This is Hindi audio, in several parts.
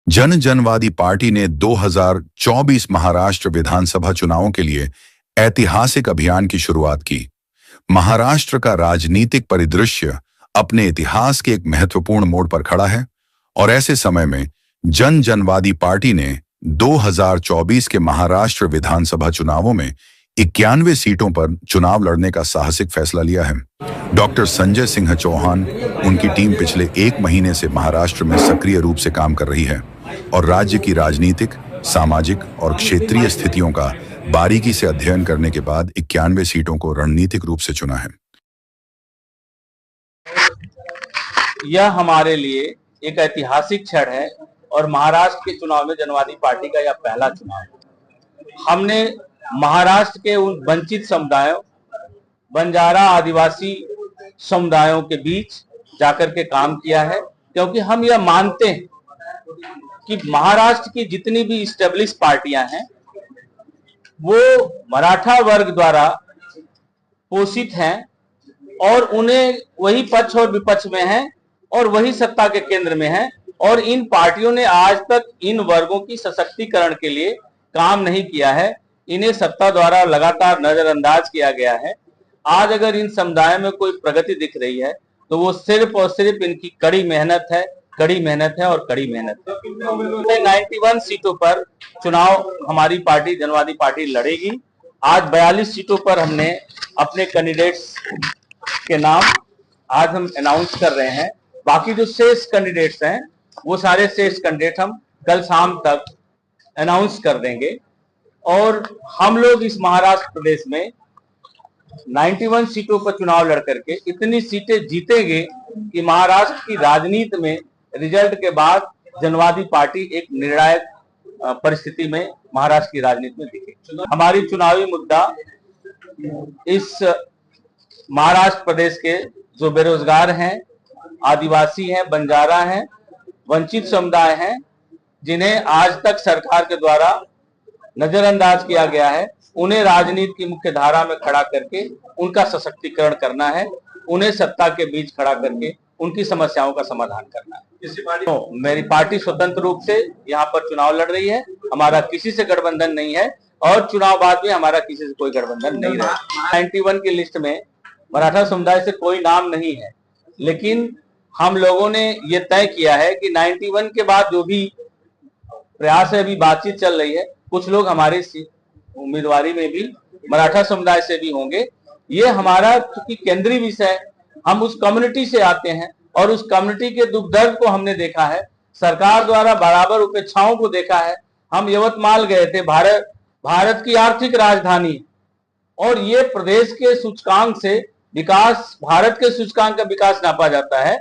जन जनवादी पार्टी ने 2024 महाराष्ट्र विधानसभा चुनावों के लिए ऐतिहासिक अभियान की शुरुआत की। महाराष्ट्र का राजनीतिक परिदृश्य अपने इतिहास के एक महत्वपूर्ण मोड़ पर खड़ा है और ऐसे समय में जन जनवादी पार्टी ने 2024 के महाराष्ट्र विधानसभा चुनावों में 91 सीटों पर चुनाव लड़ने का साहसिक फैसला लिया है। डॉक्टर संजय सिंह चौहान उनकी टीम पिछले एक महीने से महाराष्ट्र में सक्रिय रूप से काम कर रही है और राज्य की राजनीतिक, सामाजिक और क्षेत्रीय स्थितियों का बारीकी से अध्ययन करने के बाद 91 सीटों को रणनीतिक रूप से चुना है। यह हमारे लिए एक ऐतिहासिक क्षण है और महाराष्ट्र के चुनाव में जनवादी पार्टी का यह पहला चुनाव है। हमने महाराष्ट्र के उन वंचित समुदायों, बंजारा आदिवासी समुदायों के बीच जाकर के काम किया है, क्योंकि हम यह मानते हैं कि महाराष्ट्र की जितनी भी इस्टेब्लिश पार्टियां हैं वो मराठा वर्ग द्वारा पोषित हैं और उन्हें वही पक्ष और विपक्ष में है और वही सत्ता के केंद्र में है, और इन पार्टियों ने आज तक इन वर्गों की सशक्तिकरण के लिए काम नहीं किया है। इन्हें सत्ता द्वारा लगातार नजरअंदाज किया गया है। आज अगर इन समुदायों में कोई प्रगति दिख रही है तो वो सिर्फ और सिर्फ इनकी कड़ी मेहनत है और कड़ी मेहनत है। 91 सीटों पर चुनाव हमारी पार्टी जनवादी पार्टी लड़ेगी। आज 42 सीटों पर हमने अपने कैंडिडेट्स के नाम आज हम अनाउंस कर रहे हैं। बाकी जो शेष कैंडिडेट्स हैं वो सारे शेष कैंडिडेट हम कल शाम तक अनाउंस कर देंगे और हम लोग इस महाराष्ट्र प्रदेश में 91 सीटों पर चुनाव लड़ करके इतनी सीटें जीतेंगे कि महाराष्ट्र की राजनीति में रिजल्ट के बाद जनवादी पार्टी एक निर्णायक परिस्थिति में महाराष्ट्र की राजनीति में दिखे। हमारी चुनावी मुद्दा इस महाराष्ट्र प्रदेश के जो बेरोजगार हैं, आदिवासी हैं, बंजारा हैं, वंचित समुदाय हैं, जिन्हें आज तक सरकार के द्वारा नजरअंदाज किया गया है, उन्हें राजनीति की मुख्य धारा में खड़ा करके उनका सशक्तिकरण करना है, उन्हें सत्ता के बीच खड़ा करके उनकी समस्याओं का समाधान करना है। मेरी पार्टी स्वतंत्र रूप से यहाँ पर चुनाव लड़ रही है। हमारा किसी से गठबंधन नहीं है और चुनाव बाद में हमारा किसी से कोई गठबंधन नहीं रहा। 91 की लिस्ट में मराठा समुदाय से कोई नाम नहीं है, लेकिन हम लोगों ने ये तय किया है कि 91 के बाद जो भी प्रयास है, अभी बातचीत चल रही है, कुछ लोग हमारे उम्मीदवारी में भी मराठा समुदाय से भी होंगे। ये हमारा चूंकि केंद्रीय विषय है, हम उस कम्युनिटी से आते हैं और उस कम्युनिटी के दुख दर्द को हमने देखा है, सरकार द्वारा बराबर उपेक्षाओं को देखा है। हम यवतमाल गए थे, भारत की आर्थिक राजधानी, और ये प्रदेश के सूचकांक से विकास, भारत के सूचकांक का विकास नापा जाता है।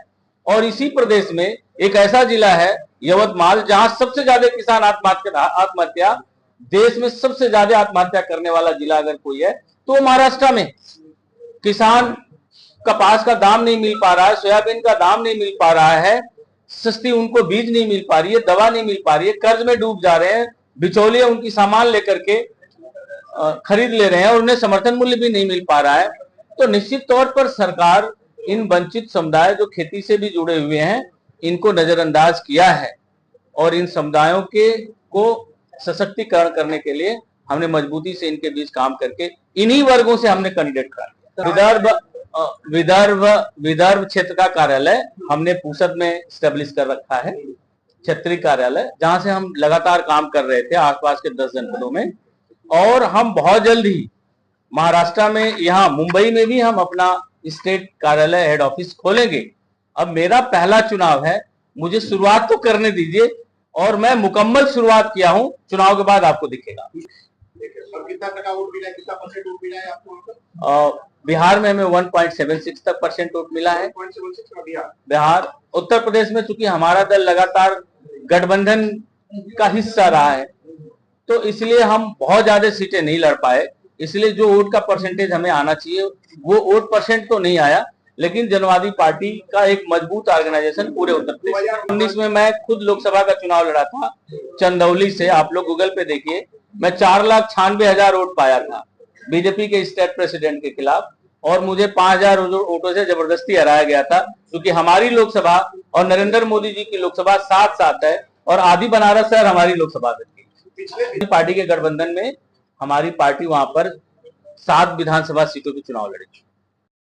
और इसी प्रदेश में एक ऐसा जिला है यवतमाल जहां सबसे ज्यादा किसान आत्महत्या, देश में सबसे ज्यादा आत्महत्या करने वाला जिला अगर कोई है तो महाराष्ट्र में। किसान कपास का दाम नहीं मिल पा रहा है, सोयाबीन का दाम नहीं मिल पा रहा है, सस्ती उनको बीज नहीं मिल पा रही है, दवा नहीं मिल पा रही है, कर्ज में डूब जा रहे हैं, बिचौलिए उनकी सामान लेकर के खरीद ले रहे हैं और उन्हें समर्थन मूल्य भी नहीं मिल पा रहा है। तो निश्चित तौर पर सरकार इन वंचित समुदाय जो खेती से भी जुड़े हुए हैं इनको नजरअंदाज किया है और इन समुदायों के को सशक्तिकरण करने के लिए हमने मजबूती से इनके बीच काम करके इन्हीं वर्गों से हमने कैंडिडेट करा। विदर्भ क्षेत्र का कार्यालय हमने पूसद में स्टेब्लिश कर रखा है, क्षेत्रीय कार्यालय, जहां से हम लगातार काम कर रहे थे आसपास के 10 जनपदों में, और हम बहुत जल्द ही महाराष्ट्र में, यहाँ मुंबई में भी हम अपना स्टेट कार्यालय हेड ऑफिस खोलेंगे। अब मेरा पहला चुनाव है, मुझे शुरुआत तो करने दीजिए और मैं मुकम्मल शुरुआत किया हूं, चुनाव के बाद आपको दिखेगा। कितना टका वोट मिला है, कितना परसेंट वोट मिला है आपको? बिहार में हमें 1.76 तक परसेंट वोट मिला है। बिहार, उत्तर प्रदेश में चूंकि हमारा दल लगातार गठबंधन का हिस्सा रहा है तो इसलिए हम बहुत ज्यादा सीटें नहीं लड़ पाए, इसलिए जो वोट का परसेंटेज हमें आना चाहिए वो वोट परसेंट तो नहीं आया, लेकिन जनवादी पार्टी का एक मजबूत ऑर्गेनाइजेशन पूरे उत्तर प्रदेश। 19 में मैं खुद लोकसभा का चुनाव लड़ा था चंदौली से, आप लोग गूगल पे देखिए, मैं 4,96,000 वोट पाया था बीजेपी के स्टेट प्रेसिडेंट के खिलाफ, और मुझे 5,000 वोटों से जबरदस्ती हराया गया था, क्योंकि हमारी लोकसभा और नरेंद्र मोदी जी की लोकसभा साथ साथ है और आधी बनारस शहर हमारी लोकसभा सीट की। पिछले पार्टी के गठबंधन में हमारी पार्टी वहां पर 7 विधानसभा सीटों के चुनाव लड़ी।